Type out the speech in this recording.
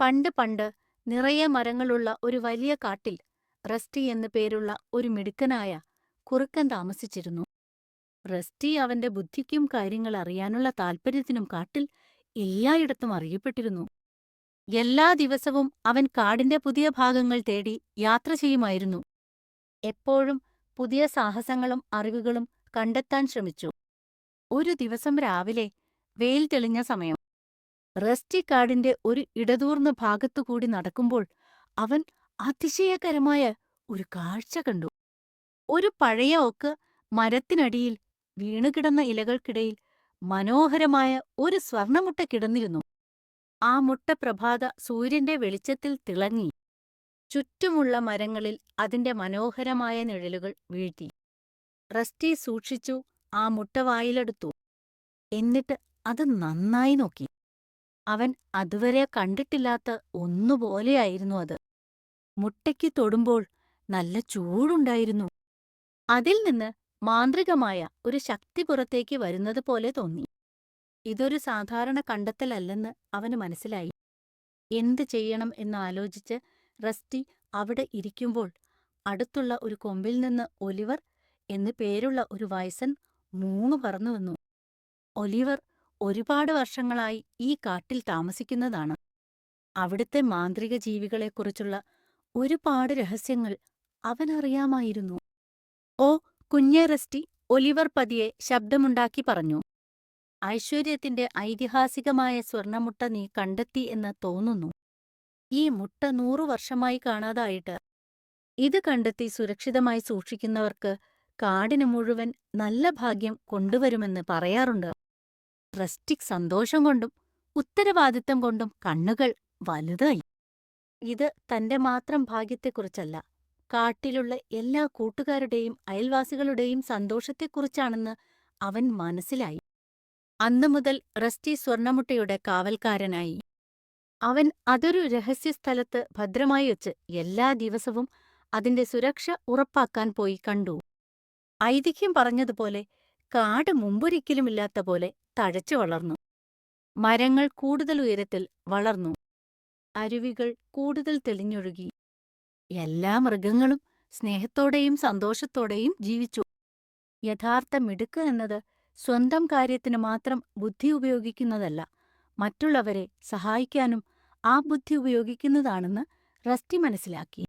പണ്ട് പണ്ട് നിറയെ മരങ്ങളുള്ള ഒരു വലിയ കാട്ടിൽ റസ്റ്റി എന്നു പേരുള്ള ഒരു മിടുക്കനായ കുറുക്കൻ താമസിച്ചിരുന്നു. റസ്റ്റി അവന്റെ ബുദ്ധിക്കും കാര്യങ്ങൾ അറിയാനുള്ള താല്പര്യത്തിനും കാട്ടിൽ എല്ലായിടത്തും അറിയപ്പെട്ടിരുന്നു. എല്ലാ ദിവസവും അവൻ കാടിന്റെ പുതിയ ഭാഗങ്ങൾ തേടി യാത്ര ചെയ്യുമായിരുന്നു. എപ്പോഴും പുതിയ സാഹസങ്ങളും അറിവുകളും കണ്ടെത്താൻ ശ്രമിച്ചു. ഒരു ദിവസം രാവിലെ വെയിൽ തെളിഞ്ഞ സമയം റസ്റ്റി കാടിന്റെ ഒരു ഇടതൂർന്ന ഭാഗത്തുകൂടി നടക്കുമ്പോൾ അവൻ അതിശയകരമായ ഒരു കാഴ്ച കണ്ടു. ഒരു പഴയ ഓക്ക് മരത്തിനടിയിൽ വീണുകിടന്ന ഇലകൾക്കിടയിൽ മനോഹരമായ ഒരു സ്വർണമുട്ട കിടന്നിരുന്നു. ആ മുട്ട പ്രഭാത സൂര്യന്റെ വെളിച്ചത്തിൽ തിളങ്ങി. ചുറ്റുമുള്ള മരങ്ങളിൽ അതിന്റെ മനോഹരമായ നിഴലുകൾ വീഴ്ത്തി. റസ്റ്റി സൂക്ഷിച്ചു ആ മുട്ട വായിലെടുത്തു. എന്നിട്ട് അത് നന്നായി നോക്കി. അവൻ അതുവരെ കണ്ടിട്ടില്ലാത്ത ഒന്നുപോലെയായിരുന്നു അത്. മുട്ടയ്ക്ക് തൊടുമ്പോൾ നല്ല ചൂടുണ്ടായിരുന്നു. അതിൽ നിന്ന് മാന്ത്രികമായ ഒരു ശക്തി പുറത്തേക്ക് വരുന്നത് പോലെ തോന്നി. ഇതൊരു സാധാരണ കണ്ടെത്തലല്ലെന്ന് അവന് മനസ്സിലായി. എന്ത് ചെയ്യണം എന്നാലോചിച്ച് റസ്റ്റി അവിടെ ഇരിക്കുമ്പോൾ അടുത്തുള്ള ഒരു കൊമ്പിൽ നിന്ന് ഒലിവർ എന്നു പേരുള്ള ഒരു വയസ്സൻ മൂങ്ങ പറന്നുവന്നു. ഒലിവർ ഒരുപാട് വർഷങ്ങളായി ഈ കാട്ടിൽ താമസിക്കുന്നതാണ്. അവിടുത്തെ മാന്ത്രിക ജീവികളെക്കുറിച്ചുള്ള ഒരുപാട് രഹസ്യങ്ങൾ അവനറിയാമായിരുന്നു. "ഓ, കുഞ്ഞേ റസ്റ്റി," ഒലിവർ പതിയെ ശബ്ദമുണ്ടാക്കി പറഞ്ഞു. "ഐശ്വര്യത്തിന്റെ ഐതിഹാസികമായ സ്വർണമുട്ട നീ കണ്ടെത്തി എന്ന് തോന്നുന്നു. ഈ മുട്ട 100 വർഷമായി കാണാതായിട്ട്. ഇത് കണ്ടെത്തി സുരക്ഷിതമായി സൂക്ഷിക്കുന്നവർക്ക് കാടിന് മുഴുവൻ നല്ല ഭാഗ്യം കൊണ്ടുവരുമെന്ന് പറയാറുണ്ട്." റസ്റ്റിക് സന്തോഷം കൊണ്ടും ഉത്തരവാദിത്തം കൊണ്ടും കണ്ണുകൾ വലുതായി. ഇത് തന്റെ മാത്രം ഭാഗ്യത്തെക്കുറിച്ചല്ല, കാട്ടിലുള്ള എല്ലാ കൂട്ടുകാരുടെയും അയൽവാസികളുടെയും സന്തോഷത്തെക്കുറിച്ചാണെന്ന് അവൻ മനസ്സിലായി. അന്നുമുതൽ റസ്റ്റി സ്വർണമുട്ടയുടെ കാവൽക്കാരനായി. അവൻ അതൊരു രഹസ്യസ്ഥലത്ത് ഭദ്രമായി വച്ച് എല്ലാ ദിവസവും അതിന്റെ സുരക്ഷ ഉറപ്പാക്കാൻ പോയി കണ്ടു. ഐതിഹ്യം പറഞ്ഞതുപോലെ കാട് മുമ്പൊരിക്കലുമില്ലാത്ത പോലെ തഴച്ചു വളർന്നു. മരങ്ങൾ കൂടുതൽ ഉയരത്തിൽ വളർന്നു. അരുവികൾ കൂടുതൽ തെളിഞ്ഞൊഴുകി. എല്ലാ മൃഗങ്ങളും സ്നേഹത്തോടെയും സന്തോഷത്തോടെയും ജീവിച്ചു. യഥാർത്ഥ മിടുക്ക് എന്നത് സ്വന്തം കാര്യത്തിന് മാത്രം ബുദ്ധി ഉപയോഗിക്കുന്നതല്ല, മറ്റുള്ളവരെ സഹായിക്കാനും ആ ബുദ്ധി ഉപയോഗിക്കുന്നതാണെന്ന് റസ്റ്റി മനസ്സിലാക്കി.